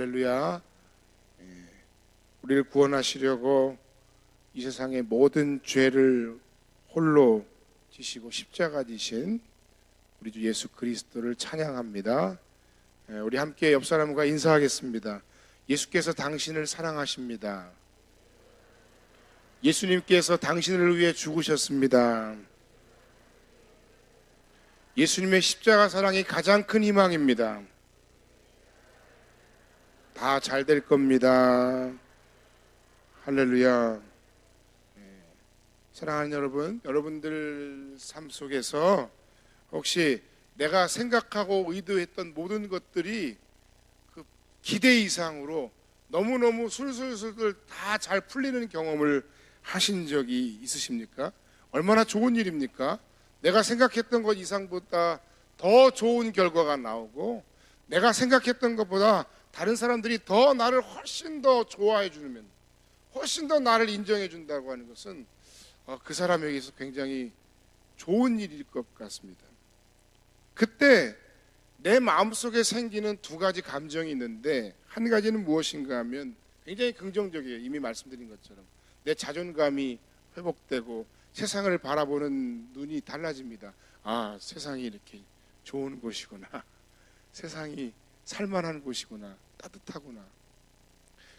할렐루야. 우리를 구원하시려고 이 세상의 모든 죄를 홀로 지시고 십자가 지신 우리 주 예수 그리스도를 찬양합니다. 우리 함께 옆 사람과 인사하겠습니다. 예수께서 당신을 사랑하십니다. 예수님께서 당신을 위해 죽으셨습니다. 예수님의 십자가 사랑이 가장 큰 희망입니다. 다 잘 될 겁니다. 할렐루야. 사랑하는 여러분, 여러분들 삶 속에서 혹시 내가 생각하고 의도했던 모든 것들이 그 기대 이상으로 너무너무 술술술 다 잘 풀리는 경험을 하신 적이 있으십니까? 얼마나 좋은 일입니까? 내가 생각했던 것 이상보다 더 좋은 결과가 나오고 내가 생각했던 것보다 다른 사람들이 더 나를 훨씬 더 좋아해 주면, 훨씬 더 나를 인정해 준다고 하는 것은 그 사람에게서 굉장히 좋은 일일 것 같습니다. 그때 내 마음속에 생기는 두 가지 감정이 있는데, 한 가지는 무엇인가 하면 굉장히 긍정적이에요. 이미 말씀드린 것처럼 내 자존감이 회복되고 세상을 바라보는 눈이 달라집니다. 아, 세상이 이렇게 좋은 곳이구나, 세상이 살만한 곳이구나, 따뜻하구나.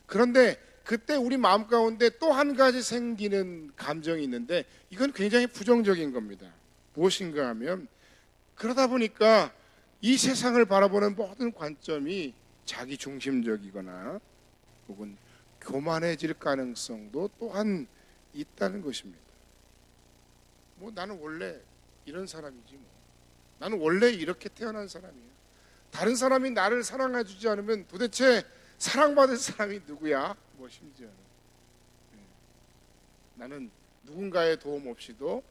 그런데 그때 우리 마음 가운데 또 한 가지 생기는 감정이 있는데, 이건 굉장히 부정적인 겁니다. 무엇인가 하면, 그러다 보니까 이 세상을 바라보는 모든 관점이 자기 중심적이거나 혹은 교만해질 가능성도 또한 있다는 것입니다. 나는 원래 이런 사람이지, 나는 원래 이렇게 태어난 사람이야. 다른 사람이 나를 사랑해 주지 않으면 도대체 사랑받을 사람이 누구야? 심지어는 나는 누군가의 도움 없이도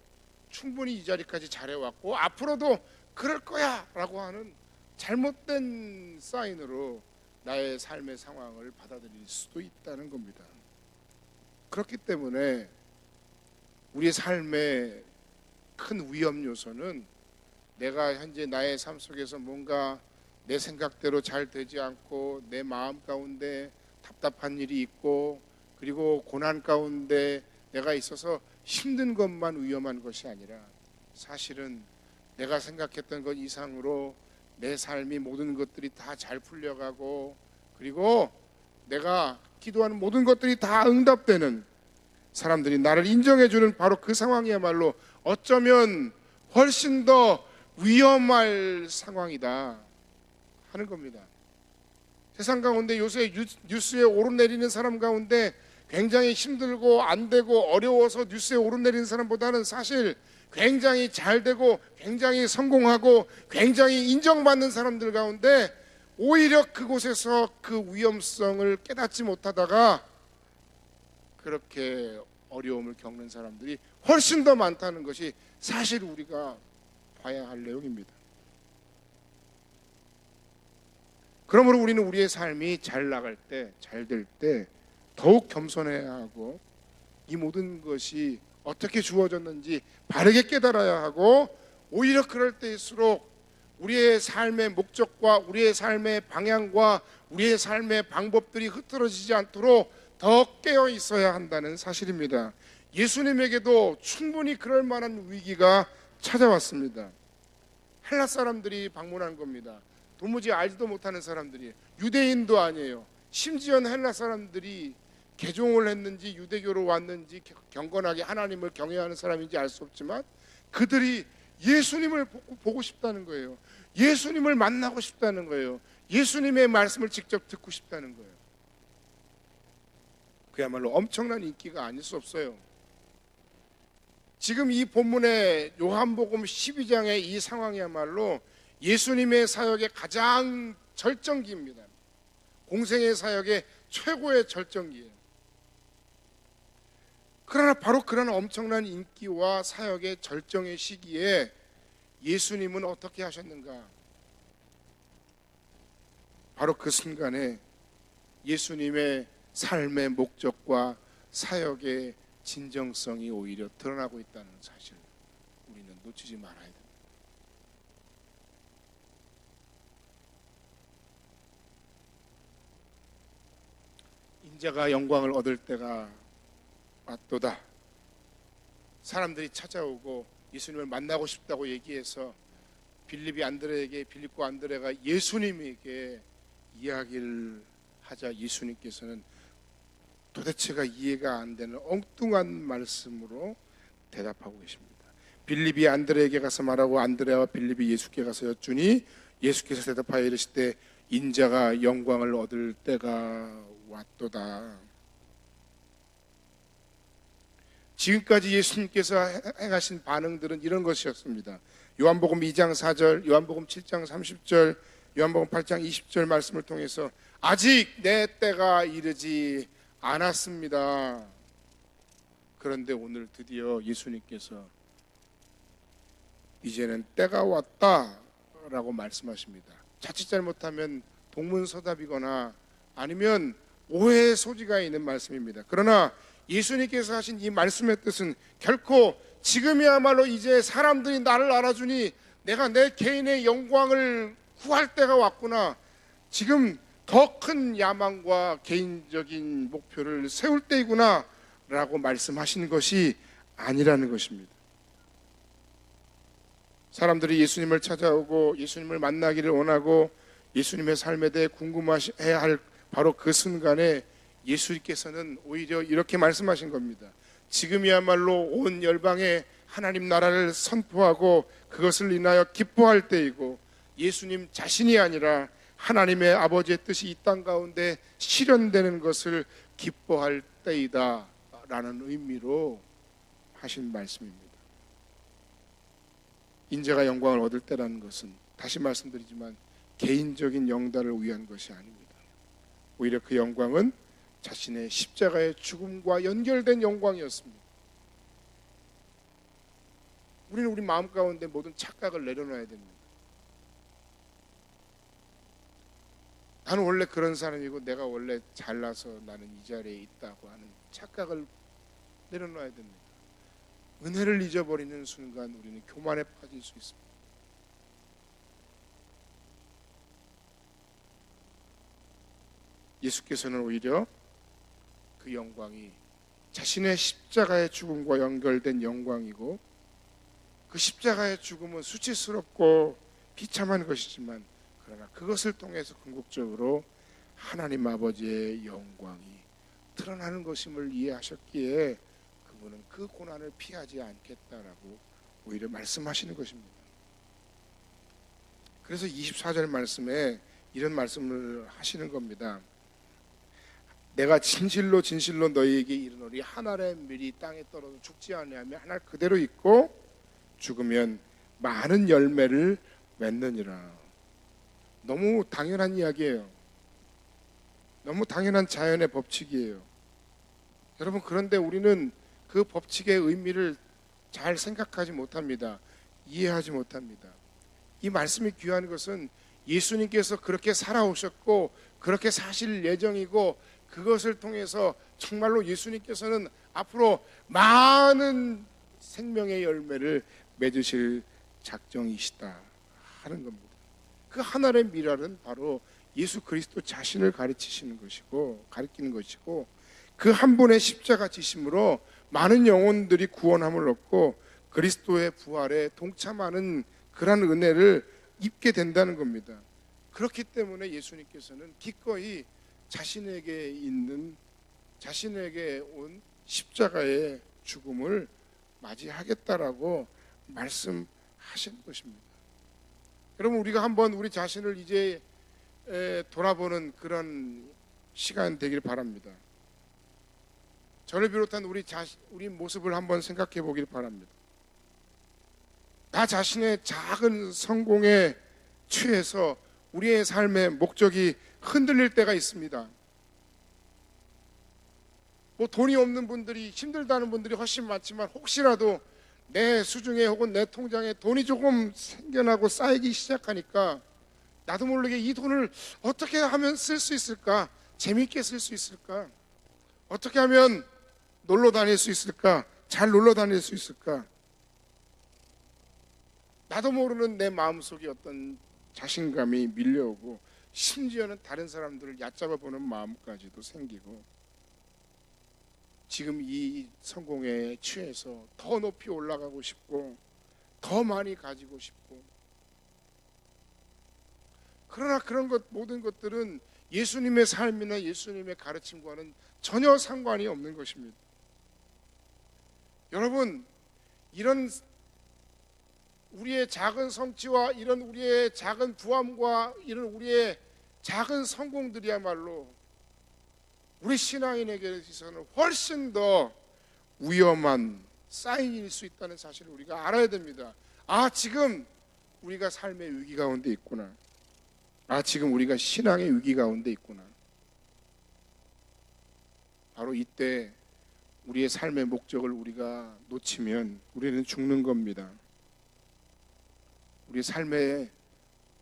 충분히 이 자리까지 잘해왔고 앞으로도 그럴 거야 라고 하는 잘못된 사인으로 나의 삶의 상황을 받아들일 수도 있다는 겁니다. 그렇기 때문에 우리의 삶의 큰 위험 요소는 내가 현재 나의 삶 속에서 뭔가 내 생각대로 잘 되지 않고 내 마음 가운데 답답한 일이 있고 그리고 고난 가운데 내가 있어서 힘든 것만 위험한 것이 아니라, 사실은 내가 생각했던 것 이상으로 내 삶이 모든 것들이 다 잘 풀려가고 그리고 내가 기도하는 모든 것들이 다 응답되는, 사람들이 나를 인정해주는 바로 그 상황이야말로 어쩌면 훨씬 더 위험할 상황이다 하는 겁니다. 세상 가운데 요새 뉴스에 오르내리는 사람 가운데 굉장히 힘들고 안 되고 어려워서 뉴스에 오르내리는 사람보다는 사실 굉장히 잘 되고 굉장히 성공하고 굉장히 인정받는 사람들 가운데 오히려 그곳에서 그 위험성을 깨닫지 못하다가 그렇게 어려움을 겪는 사람들이 훨씬 더 많다는 것이 사실 우리가 봐야 할 내용입니다. 그러므로 우리는 우리의 삶이 잘 나갈 때, 잘 될 때 더욱 겸손해야 하고, 이 모든 것이 어떻게 주어졌는지 바르게 깨달아야 하고, 오히려 그럴 때일수록 우리의 삶의 목적과 우리의 삶의 방향과 우리의 삶의 방법들이 흐트러지지 않도록 더 깨어 있어야 한다는 사실입니다. 예수님에게도 충분히 그럴 만한 위기가 찾아왔습니다. 헬라 사람들이 방문한 겁니다. 도무지 알지도 못하는 사람들이, 유대인도 아니에요. 심지어 헬라 사람들이 개종을 했는지 유대교로 왔는지 경건하게 하나님을 경외하는 사람인지 알 수 없지만 그들이 예수님을 보고 싶다는 거예요. 예수님을 만나고 싶다는 거예요. 예수님의 말씀을 직접 듣고 싶다는 거예요. 그야말로 엄청난 인기가 아닐 수 없어요. 지금 이 본문의 요한복음 12장의 이 상황이야말로 예수님의 사역의 가장 절정기입니다. 공생의 사역의 최고의 절정기예요. 그러나 바로 그런 엄청난 인기와 사역의 절정의 시기에 예수님은 어떻게 하셨는가? 바로 그 순간에 예수님의 삶의 목적과 사역의 진정성이 오히려 드러나고 있다는 사실을 우리는 놓치지 말아야 됩니다. 인자가 영광을 얻을 때가 왔도다. 사람들이 찾아오고 예수님을 만나고 싶다고 얘기해서 빌립과 안드레가 예수님에게 이야기를 하자 예수님께서는 도대체가 이해가 안 되는 엉뚱한 말씀으로 대답하고 계십니다. 빌립이 안드레에게 가서 말하고 안드레와 빌립이 예수께 가서 여쭈니 예수께서 대답하여 이르시되 인자가 영광을 얻을 때가 왔도다. 지금까지 예수님께서 행하신 반응들은 이런 것이었습니다. 요한복음 2장 4절, 요한복음 7장 30절, 요한복음 8장 20절 말씀을 통해서 아직 내 때가 이르지 않았습니다. 그런데 오늘 드디어 예수님께서 이제는 때가 왔다라고 말씀하십니다. 자칫 잘못하면 동문서답이거나 아니면 오해의 소지가 있는 말씀입니다. 그러나 예수님께서 하신 이 말씀의 뜻은 결코 지금이야말로 이제 사람들이 나를 알아주니 내가 내 개인의 영광을 구할 때가 왔구나, 지금 더 큰 야망과 개인적인 목표를 세울 때이구나 라고 말씀하신 것이 아니라는 것입니다. 사람들이 예수님을 찾아오고 예수님을 만나기를 원하고 예수님의 삶에 대해 궁금해해야 할 바로 그 순간에 예수님께서는 오히려 이렇게 말씀하신 겁니다. 지금이야말로 온 열방에 하나님 나라를 선포하고 그것을 인하여 기뻐할 때이고 예수님 자신이 아니라 하나님의 아버지의 뜻이 이 땅 가운데 실현되는 것을 기뻐할 때이다 라는 의미로 하신 말씀입니다. 인자가 영광을 얻을 때라는 것은 다시 말씀드리지만 개인적인 영달을 위한 것이 아닙니다. 오히려 그 영광은 자신의 십자가의 죽음과 연결된 영광이었습니다. 우리는 우리 마음 가운데 모든 착각을 내려놔야 됩니다. 나는 원래 그런 사람이고 내가 원래 잘나서 나는 이 자리에 있다고 하는 착각을 내려놔야 됩니다. 은혜를 잊어버리는 순간 우리는 교만에 빠질 수 있습니다. 예수께서는 오히려 그 영광이 자신의 십자가의 죽음과 연결된 영광이고 그 십자가의 죽음은 수치스럽고 비참한 것이지만 그러나 그것을 통해서 궁극적으로 하나님 아버지의 영광이 드러나는 것임을 이해하셨기에 그분은 그 고난을 피하지 않겠다라고 오히려 말씀하시는 것입니다. 그래서 24절 말씀에 이런 말씀을 하시는 겁니다. 내가 진실로 진실로 너희에게 이르노니 한 알의 밀이 땅에 떨어져 죽지 아니하면 한 알 그대로 있고 죽으면 많은 열매를 맺느니라. 너무 당연한 이야기예요. 너무 당연한 자연의 법칙이에요. 여러분, 그런데 우리는 그 법칙의 의미를 잘 생각하지 못합니다. 이해하지 못합니다. 이 말씀이 귀한 것은 예수님께서 그렇게 살아오셨고 그렇게 사실 예정이고 그것을 통해서 정말로 예수님께서는 앞으로 많은 생명의 열매를 맺으실 작정이시다 하는 겁니다. 그 하나의 미랄은 바로 예수 그리스도 자신을 가르치는 것이고 그 한 분의 십자가 지심으로 많은 영혼들이 구원함을 얻고 그리스도의 부활에 동참하는 그런 은혜를 입게 된다는 겁니다. 그렇기 때문에 예수님께서는 기꺼이 자신에게 온 십자가의 죽음을 맞이하겠다라고 말씀하신 것입니다. 여러분, 우리가 한번 우리 자신을 이제 돌아보는 그런 시간 되길 바랍니다. 저를 비롯한 우리 모습을 한번 생각해 보길 바랍니다. 나 자신의 작은 성공에 취해서 우리의 삶의 목적이 흔들릴 때가 있습니다. 돈이 없는 분들이, 힘들다는 분들이 훨씬 많지만 혹시라도 내 수중에 혹은 내 통장에 돈이 조금 생겨나고 쌓이기 시작하니까 나도 모르게 이 돈을 어떻게 하면 쓸 수 있을까? 재미있게 쓸 수 있을까? 어떻게 하면 놀러 다닐 수 있을까? 잘 놀러 다닐 수 있을까? 나도 모르는 내 마음속에 어떤 자신감이 밀려오고 심지어는 다른 사람들을 얕잡아 보는 마음까지도 생기고 지금 이 성공에 취해서 더 높이 올라가고 싶고 더 많이 가지고 싶고, 그러나 그런 것 모든 것들은 예수님의 삶이나 예수님의 가르침과는 전혀 상관이 없는 것입니다. 여러분, 이런 우리의 작은 성취와 이런 우리의 작은 부함과 이런 우리의 작은 성공들이야말로 우리 신앙인에게 있어서는 훨씬 더 위험한 사인일 수 있다는 사실을 우리가 알아야 됩니다. 지금 우리가 삶의 위기 가운데 있구나. 지금 우리가 신앙의 위기 가운데 있구나. 바로 이때 우리의 삶의 목적을 우리가 놓치면 우리는 죽는 겁니다. 우리의 삶의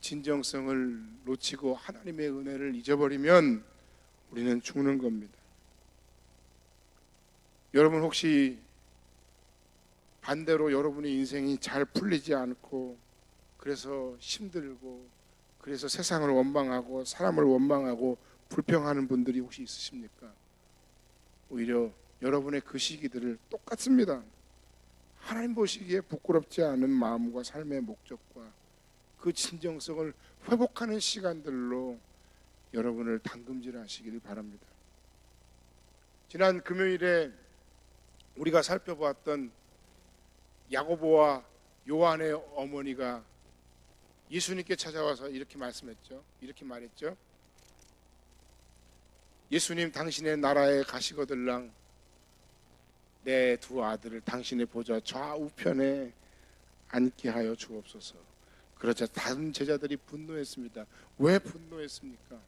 진정성을 놓치고 하나님의 은혜를 잊어버리면 우리는 죽는 겁니다. 여러분, 혹시 반대로 여러분의 인생이 잘 풀리지 않고 그래서 힘들고 그래서 세상을 원망하고 사람을 원망하고 불평하는 분들이 혹시 있으십니까? 오히려 여러분의 그 시기들을 똑같습니다. 하나님 보시기에 부끄럽지 않은 마음과 삶의 목적과 그 진정성을 회복하는 시간들로 여러분을 당금질하시기를 바랍니다. 지난 금요일에 우리가 살펴보았던 야고보와 요한의 어머니가 예수님께 찾아와서 이렇게 말씀했죠. 이렇게 말했죠. 예수님, 당신의 나라에 가시거들랑 내 두 아들을 당신의 보좌 좌우편에 앉게 하여 주옵소서. 그러자 다른 제자들이 분노했습니다. 왜 분노했습니까?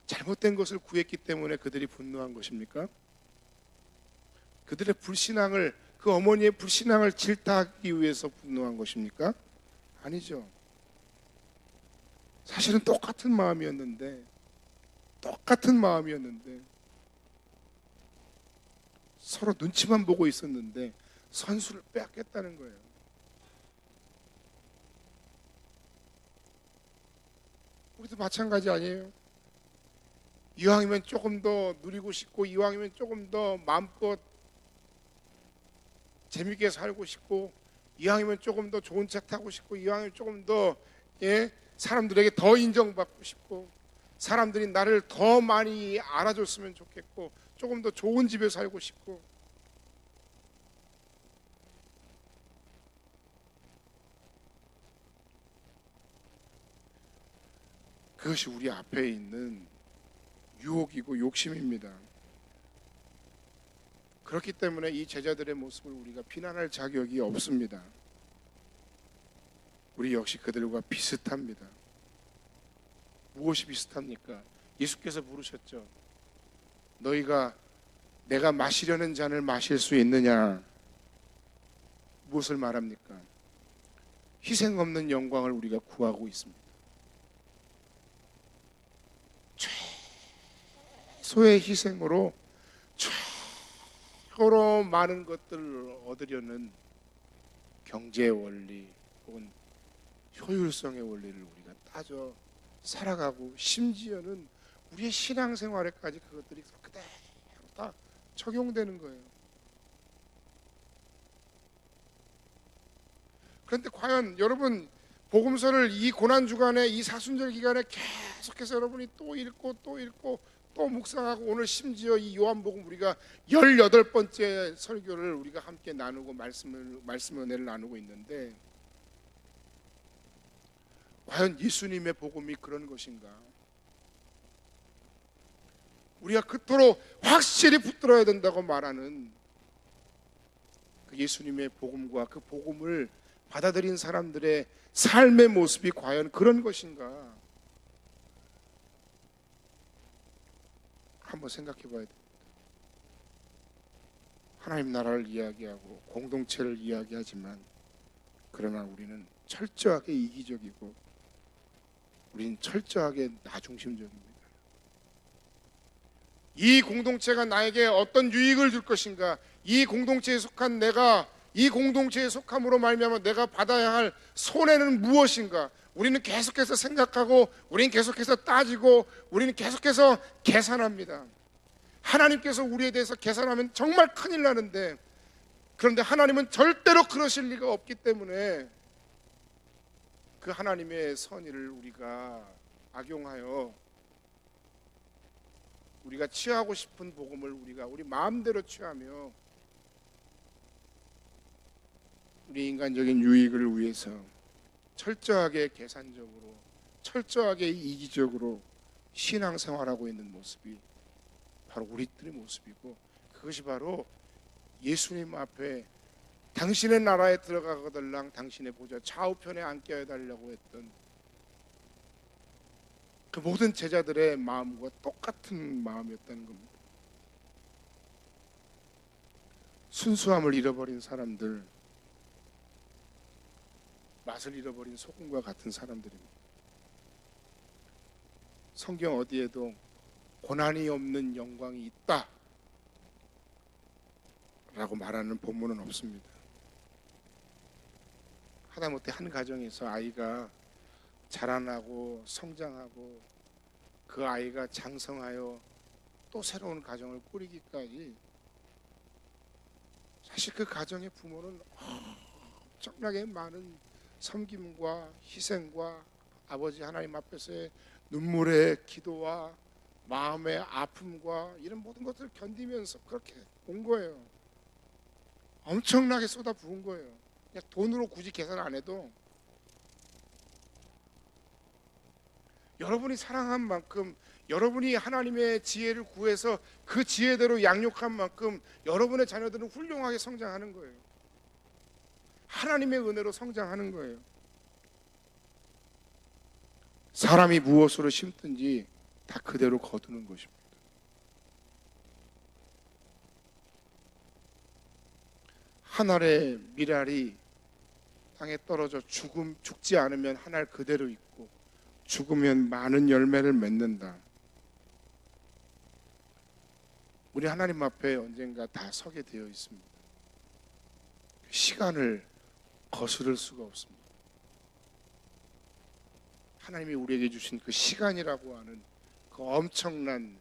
잘못된 것을 구했기 때문에 그들이 분노한 것입니까? 그들의 불신앙을, 그 어머니의 불신앙을 질타하기 위해서 분노한 것입니까? 아니죠. 사실은 똑같은 마음이었는데 서로 눈치만 보고 있었는데 선수를 빼앗겼다는 거예요. 우리도 마찬가지 아니에요? 이왕이면 조금 더 누리고 싶고, 이왕이면 조금 더 마음껏 재밌게 살고 싶고, 이왕이면 조금 더 좋은 차 타고 싶고, 이왕이면 조금 더 사람들에게 더 인정받고 싶고, 사람들이 나를 더 많이 알아줬으면 좋겠고, 조금 더 좋은 집에 살고 싶고, 그것이 우리 앞에 있는 유혹이고 욕심입니다. 그렇기 때문에 이 제자들의 모습을 우리가 비난할 자격이 없습니다. 우리 역시 그들과 비슷합니다. 무엇이 비슷합니까? 예수께서 물으셨죠. 너희가 내가 마시려는 잔을 마실 수 있느냐? 무엇을 말합니까? 희생 없는 영광을 우리가 구하고 있습니다. 최소의 희생으로 최고로 많은 것들을 얻으려는 경제의 원리 혹은 효율성의 원리를 우리가 따져 살아가고, 심지어는 우리의 신앙생활에까지 그것들이 그대로 다 적용되는 거예요. 그런데 과연 여러분, 복음서를 이 고난주간에, 이 사순절 기간에 계속해서 여러분이 또 읽고 또 묵상하고, 오늘 심지어 이 요한복음 우리가 18번째 설교를 우리가 함께 나누고 말씀 은혜를 나누고 있는데, 과연 예수님의 복음이 그런 것인가? 우리가 그토록 확실히 붙들어야 된다고 말하는 그 예수님의 복음과 그 복음을 받아들인 사람들의 삶의 모습이 과연 그런 것인가? 한번 생각해 봐야 됩니다. 하나님 나라를 이야기하고 공동체를 이야기하지만, 그러나 우리는 철저하게 이기적이고 우리는 철저하게 나중심적입니다. 이 공동체가 나에게 어떤 유익을 줄 것인가? 이 공동체에 속한 내가, 이 공동체에 속함으로 말미암아 내가 받아야 할 손해는 무엇인가? 우리는 계속해서 생각하고, 우리는 계속해서 따지고, 우리는 계속해서 계산합니다. 하나님께서 우리에 대해서 계산하면 정말 큰일 나는데, 그런데 하나님은 절대로 그러실 리가 없기 때문에 그 하나님의 선의를 우리가 악용하여 우리가 취하고 싶은 복음을 우리 마음대로 취하며 우리 인간적인 유익을 위해서 철저하게 계산적으로, 철저하게 이기적으로 신앙생활하고 있는 모습이 바로 우리들의 모습이고, 그것이 바로 예수님 앞에 당신의 나라에 들어가거들랑 당신의 보좌 좌우편에 앉게 해달라고 했던 그 모든 제자들의 마음과 똑같은 마음이었다는 겁니다. 순수함을 잃어버린 사람들, 맛을 잃어버린 소금과 같은 사람들입니다. 성경 어디에도 고난이 없는 영광이 있다 라고 말하는 본문은 없습니다. 하다못해 한 가정에서 아이가 자라나고 성장하고 그 아이가 장성하여 또 새로운 가정을 꾸리기까지 사실 그 가정의 부모는 엄청나게 많은 섬김과 희생과 아버지 하나님 앞에서의 눈물의 기도와 마음의 아픔과 이런 모든 것들을 견디면서 그렇게 온 거예요. 엄청나게 쏟아 부은 거예요. 그냥 돈으로 굳이 계산 안 해도 여러분이 사랑한 만큼, 여러분이 하나님의 지혜를 구해서 그 지혜대로 양육한 만큼 여러분의 자녀들은 훌륭하게 성장하는 거예요. 하나님의 은혜로 성장하는 거예요. 사람이 무엇으로 심든지 다 그대로 거두는 것입니다. 한 알의 밀알이 땅에 떨어져 죽지 않으면 한 알 그대로 있고 죽으면 많은 열매를 맺는다. 우리 하나님 앞에 언젠가 다 서게 되어 있습니다. 시간을 거스를 수가 없습니다. 하나님이 우리에게 주신 그 시간이라고 하는 그 엄청난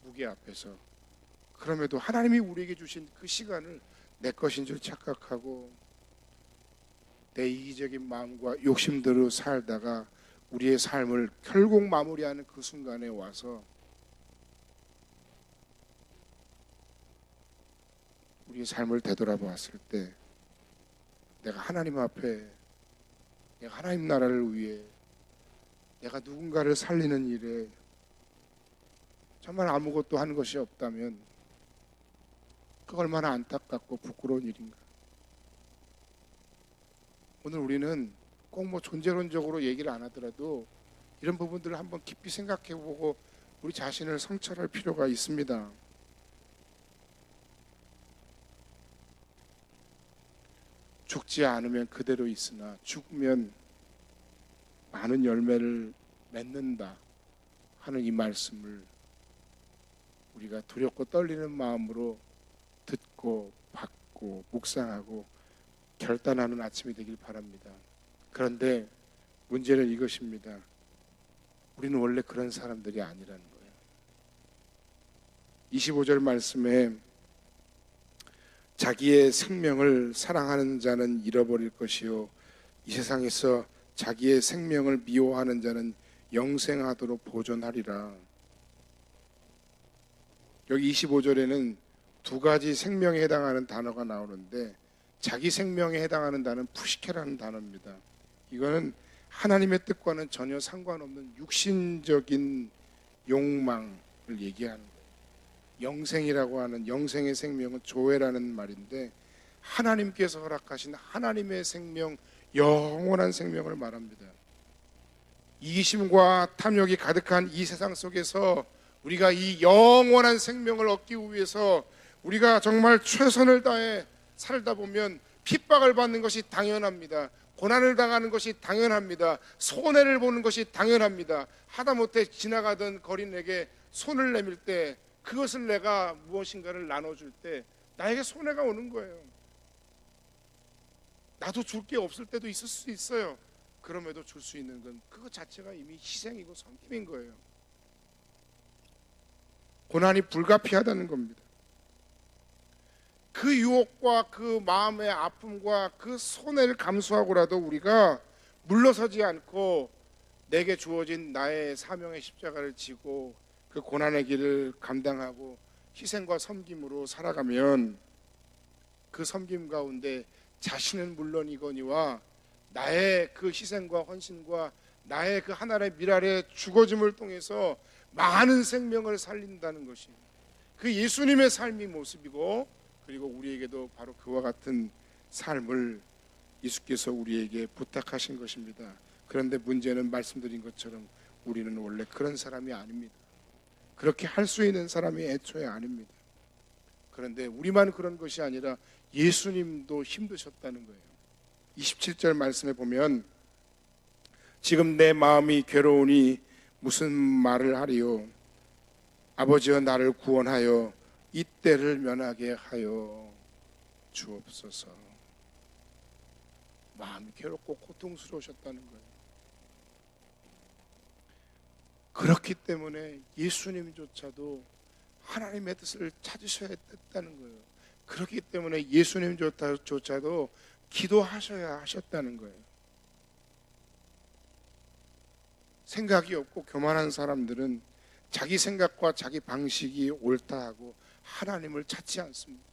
무게 앞에서, 그럼에도 하나님이 우리에게 주신 그 시간을 내 것인 줄 착각하고 내 이기적인 마음과 욕심대로 살다가 우리의 삶을 결국 마무리하는 그 순간에 와서 우리의 삶을 되돌아보았을 때 내가 하나님 앞에, 내가 하나님 나라를 위해, 내가 누군가를 살리는 일에 정말 아무것도 한 것이 없다면 그 얼마나 안타깝고 부끄러운 일인가. 오늘 우리는 꼭 뭐 존재론적으로 얘기를 안 하더라도 이런 부분들을 한번 깊이 생각해보고 우리 자신을 성찰할 필요가 있습니다. 죽지 않으면 그대로 있으나 죽으면 많은 열매를 맺는다 하는 이 말씀을 우리가 두렵고 떨리는 마음으로 듣고 받고 묵상하고 결단하는 아침이 되길 바랍니다. 그런데 문제는 이것입니다. 우리는 원래 그런 사람들이 아니라는 거예요. 25절 말씀에 자기의 생명을 사랑하는 자는 잃어버릴 것이요 이 세상에서 자기의 생명을 미워하는 자는 영생하도록 보존하리라. 여기 25절에는 두 가지 생명에 해당하는 단어가 나오는데 자기 생명에 해당하는 단어는 푸시케라는 단어입니다. 이거는 하나님의 뜻과는 전혀 상관없는 육신적인 욕망을 얘기하는 거예요. 영생이라고 하는 영생의 생명은 조회라는 말인데 하나님께서 허락하신 하나님의 생명, 영원한 생명을 말합니다. 이기심과 탐욕이 가득한 이 세상 속에서 우리가 이 영원한 생명을 얻기 위해서 우리가 정말 최선을 다해 살다 보면 핍박을 받는 것이 당연합니다. 고난을 당하는 것이 당연합니다. 손해를 보는 것이 당연합니다. 하다못해 지나가던 거린에게 손을 내밀 때 그것을 내가 무엇인가를 나눠줄 때 나에게 손해가 오는 거예요. 나도 줄 게 없을 때도 있을 수 있어요. 그럼에도 줄 수 있는 건 그것 자체가 이미 희생이고 섬김인 거예요. 고난이 불가피하다는 겁니다. 그 유혹과 그 마음의 아픔과 그 손해를 감수하고라도 우리가 물러서지 않고 내게 주어진 나의 사명의 십자가를 지고 그 고난의 길을 감당하고 희생과 섬김으로 살아가면 그 섬김 가운데 자신은 물론이거니와 나의 그 희생과 헌신과 나의 그 하나의 미랄의 죽어짐을 통해서 많은 생명을 살린다는 것이 그 예수님의 삶의 모습이고, 그리고 우리에게도 바로 그와 같은 삶을 예수께서 우리에게 부탁하신 것입니다. 그런데 문제는 말씀드린 것처럼 우리는 원래 그런 사람이 아닙니다. 그렇게 할 수 있는 사람이 애초에 아닙니다. 그런데 우리만 그런 것이 아니라 예수님도 힘드셨다는 거예요. 27절 말씀에 보면 지금 내 마음이 괴로우니 무슨 말을 하리요. 아버지여 나를 구원하여 이 때를 면하게 하여 주옵소서. 마음이 괴롭고 고통스러우셨다는 거예요. 그렇기 때문에 예수님조차도 하나님의 뜻을 찾으셔야 됐다는 거예요. 그렇기 때문에 예수님조차도 기도하셔야 하셨다는 거예요. 생각이 없고 교만한 사람들은 자기 생각과 자기 방식이 옳다 하고 하나님을 찾지 않습니다.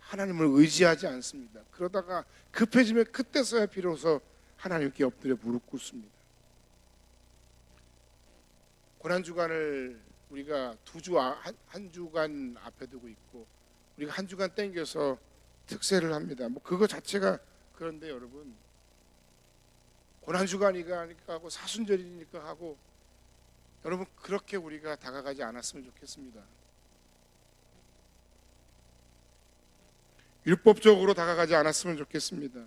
하나님을 의지하지 않습니다. 그러다가 급해지면 그때서야 비로소 하나님께 엎드려 무릎 꿇습니다. 고난주간을 우리가 한 주간 앞에 두고 있고 우리가 한 주간 땡겨서 특세를 합니다. 뭐 그거 자체가 그런데 여러분, 고난주간이니까 하고 사순절이니까 하고 여러분 그렇게 우리가 다가가지 않았으면 좋겠습니다. 율법적으로 다가가지 않았으면 좋겠습니다.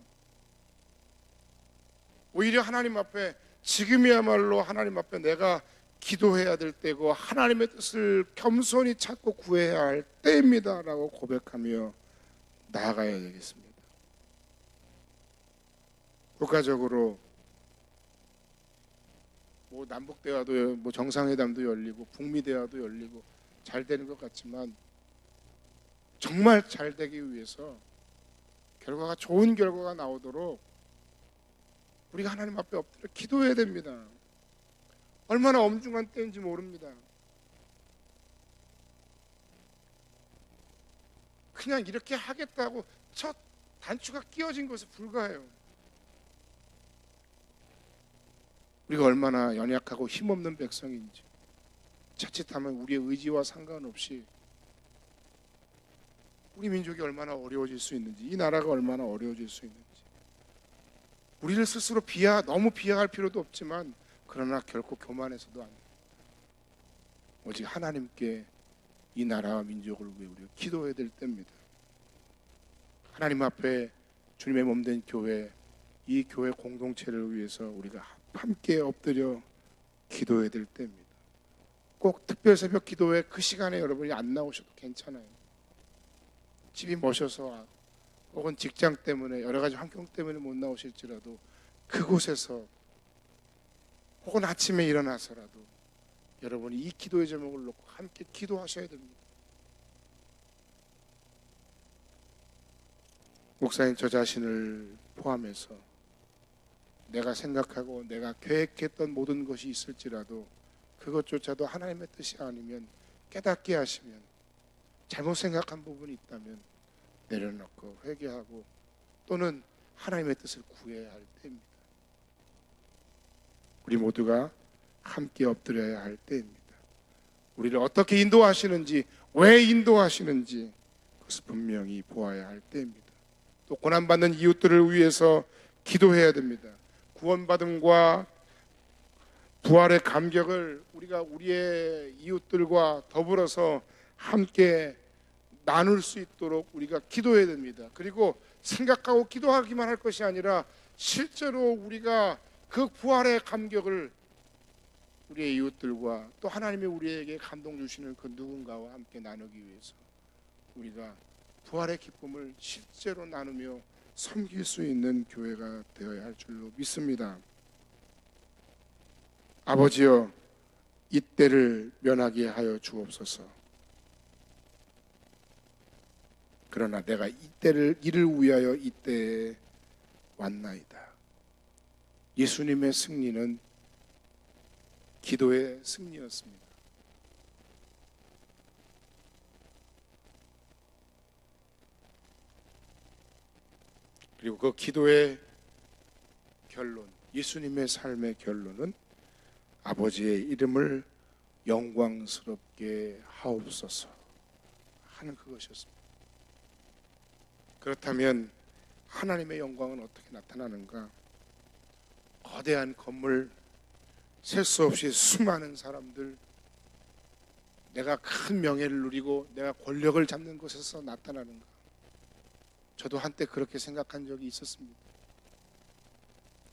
오히려 하나님 앞에 지금이야말로 하나님 앞에 내가 기도해야 될 때고 하나님의 뜻을 겸손히 찾고 구해야 할 때입니다 라고 고백하며 나아가야 되겠습니다. 국가적으로 뭐 남북대화도 뭐 정상회담도 열리고 북미대화도 열리고 잘 되는 것 같지만 정말 잘 되기 위해서 결과가 좋은 결과가 나오도록 우리가 하나님 앞에 엎드려 기도해야 됩니다. 얼마나 엄중한 때인지 모릅니다. 그냥 이렇게 하겠다고 첫 단추가 끼워진 것에 불과해요. 우리가 얼마나 연약하고 힘없는 백성인지, 자칫하면 우리의 의지와 상관없이 우리 민족이 얼마나 어려워질 수 있는지, 이 나라가 얼마나 어려워질 수 있는지, 우리를 스스로 너무 비하할 필요도 없지만 그러나 결코 교만해서도 안 돼요. 오직 하나님께 이 나라와 민족을 위해 우리가 기도해야 될 때입니다. 하나님 앞에 주님의 몸된 교회, 이 교회 공동체를 위해서 우리가 함께 엎드려 기도해야 될 때입니다. 꼭 특별 새벽 기도회 그 시간에 여러분이 안 나오셔도 괜찮아요. 집이 머셔서 혹은 직장 때문에 여러 가지 환경 때문에 못 나오실지라도 그곳에서 혹은 아침에 일어나서라도 여러분이 이 기도의 제목을 놓고 함께 기도하셔야 됩니다. 목사님 저 자신을 포함해서 내가 생각하고 내가 계획했던 모든 것이 있을지라도 그것조차도 하나님의 뜻이 아니면 깨닫게 하시면, 잘못 생각한 부분이 있다면 내려놓고 회개하고 또는 하나님의 뜻을 구해야 할 때입니다. 우리 모두가 함께 엎드려야 할 때입니다. 우리를 어떻게 인도하시는지, 왜 인도하시는지 그것을 분명히 보아야 할 때입니다. 또 고난받는 이웃들을 위해서 기도해야 됩니다. 구원받음과 부활의 감격을 우리가 우리의 이웃들과 더불어서 함께 나눌 수 있도록 우리가 기도해야 됩니다. 그리고 생각하고 기도하기만 할 것이 아니라 실제로 우리가 그 부활의 감격을 우리의 이웃들과 또 하나님이 우리에게 감동 주시는 그 누군가와 함께 나누기 위해서 우리가 부활의 기쁨을 실제로 나누며 섬길 수 있는 교회가 되어야 할 줄로 믿습니다. 아버지여 이 때를 면하게 하여 주옵소서. 그러나 내가 이를 위하여 이때에 왔나이다. 예수님의 승리는 기도의 승리였습니다. 그리고 그 기도의 결론, 예수님의 삶의 결론은 아버지의 이름을 영광스럽게 하옵소서 하는 그것이었습니다. 그렇다면 하나님의 영광은 어떻게 나타나는가? 거대한 건물, 셀 수 없이 수많은 사람들, 내가 큰 명예를 누리고 내가 권력을 잡는 곳에서 나타나는가? 저도 한때 그렇게 생각한 적이 있었습니다.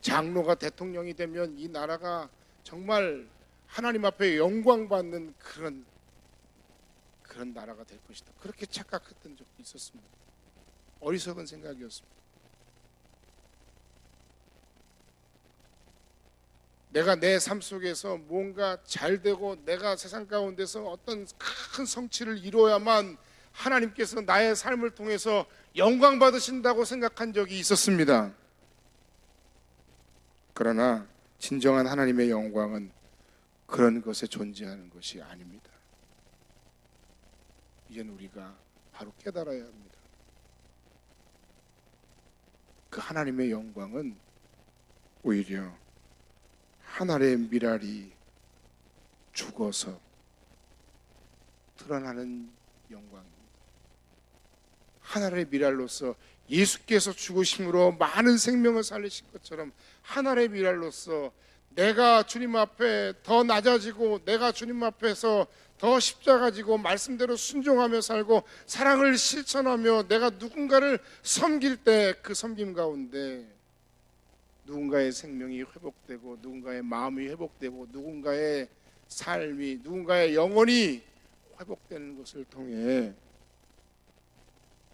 장로가 대통령이 되면 이 나라가 정말 하나님 앞에 영광받는 그런 나라가 될 것이다. 그렇게 착각했던 적도 있었습니다. 어리석은 생각이었습니다. 내가 내 삶 속에서 뭔가 잘 되고 내가 세상 가운데서 어떤 큰 성취를 이루어야만 하나님께서 나의 삶을 통해서 영광 받으신다고 생각한 적이 있었습니다. 그러나 진정한 하나님의 영광은 그런 것에 존재하는 것이 아닙니다. 이제는 우리가 바로 깨달아야 합니다. 그 하나님의 영광은 오히려 한 알의 밀알이 죽어서 드러나는 영광입니다. 한 알의 밀알로서 예수께서 죽으심으로 많은 생명을 살리신 것처럼 한 알의 밀알로서 내가 주님 앞에 더 낮아지고 내가 주님 앞에서 더 십자가 지고 말씀대로 순종하며 살고 사랑을 실천하며 내가 누군가를 섬길 때 그 섬김 가운데 누군가의 생명이 회복되고 누군가의 마음이 회복되고 누군가의 삶이 누군가의 영혼이 회복되는 것을 통해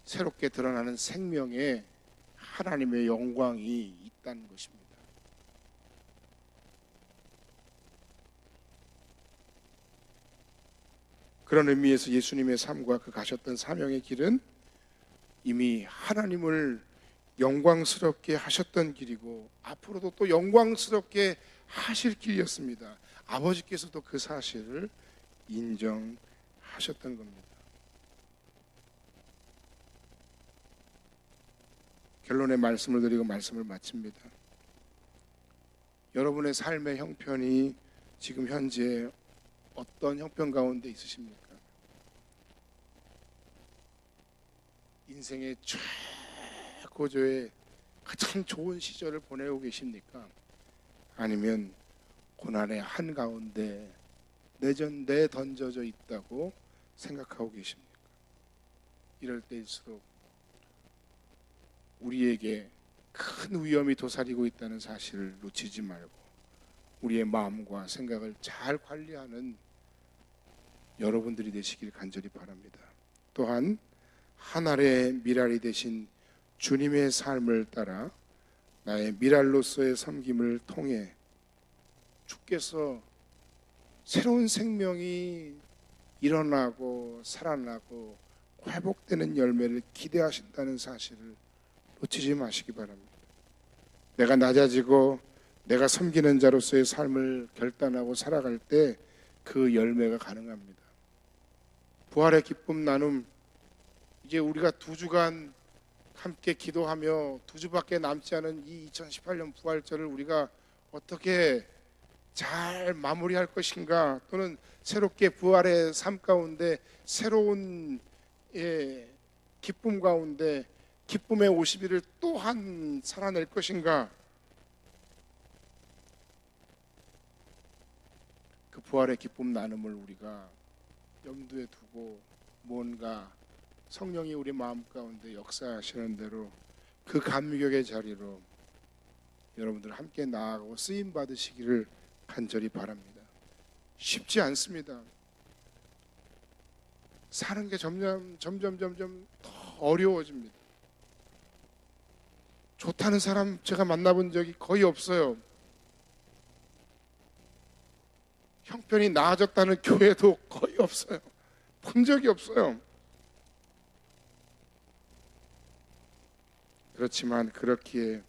새롭게 드러나는 생명에 하나님의 영광이 있다는 것입니다. 그런 의미에서 예수님의 삶과 그 가셨던 사명의 길은 이미 하나님을 영광스럽게 하셨던 길이고 앞으로도 또 영광스럽게 하실 길이었습니다. 아버지께서도 그 사실을 인정하셨던 겁니다. 결론의 말씀을 드리고 말씀을 마칩니다. 여러분의 삶의 형편이 지금 현재 어떤 형편 가운데 있으십니까? 인생의 최고조의 가장 좋은 시절을 보내고 계십니까? 아니면 고난의 한가운데 내던져져 있다고 생각하고 계십니까? 이럴 때일수록 우리에게 큰 위험이 도사리고 있다는 사실을 놓치지 말고 우리의 마음과 생각을 잘 관리하는 여러분들이 되시길 간절히 바랍니다. 또한 한 알의 밀알이 되신 주님의 삶을 따라 나의 밀알로서의 섬김을 통해 주께서 새로운 생명이 일어나고 살아나고 회복되는 열매를 기대하신다는 사실을 놓치지 마시기 바랍니다. 내가 낮아지고 내가 섬기는 자로서의 삶을 결단하고 살아갈 때 그 열매가 가능합니다. 부활의 기쁨 나눔, 이제 우리가 2주간 함께 기도하며 2주밖에 남지 않은 이 2018년 부활절을 우리가 어떻게 잘 마무리할 것인가, 또는 새롭게 부활의 삶 가운데 새로운 기쁨 가운데 기쁨의 50일을 또한 살아낼 것인가. 그 부활의 기쁨 나눔을 우리가 염두에 두고 뭔가 성령이 우리 마음 가운데 역사하시는 대로 그 감격의 자리로 여러분들 함께 나아가고 쓰임 받으시기를 간절히 바랍니다. 쉽지 않습니다. 사는 게 점점 더 어려워집니다. 좋다는 사람 제가 만나본 적이 거의 없어요. 형편이 나아졌다는 교회도 거의 없어요. 본 적이 없어요. 그렇지만 그렇기에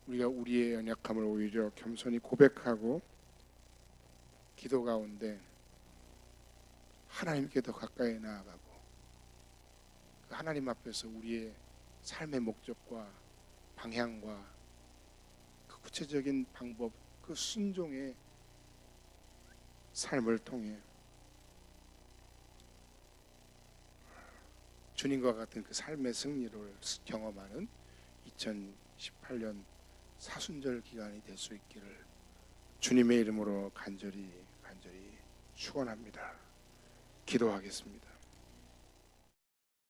우리가 우리의 연약함을 오히려 겸손히 고백하고 기도 가운데 하나님께 더 가까이 나아가고 그 하나님 앞에서 우리의 삶의 목적과 방향과 그 구체적인 방법, 그 순종의 삶을 통해 주님과 같은 그 삶의 승리를 경험하는 2018년 사순절 기간이 될 수 있기를 주님의 이름으로 간절히 축원합니다. 기도하겠습니다.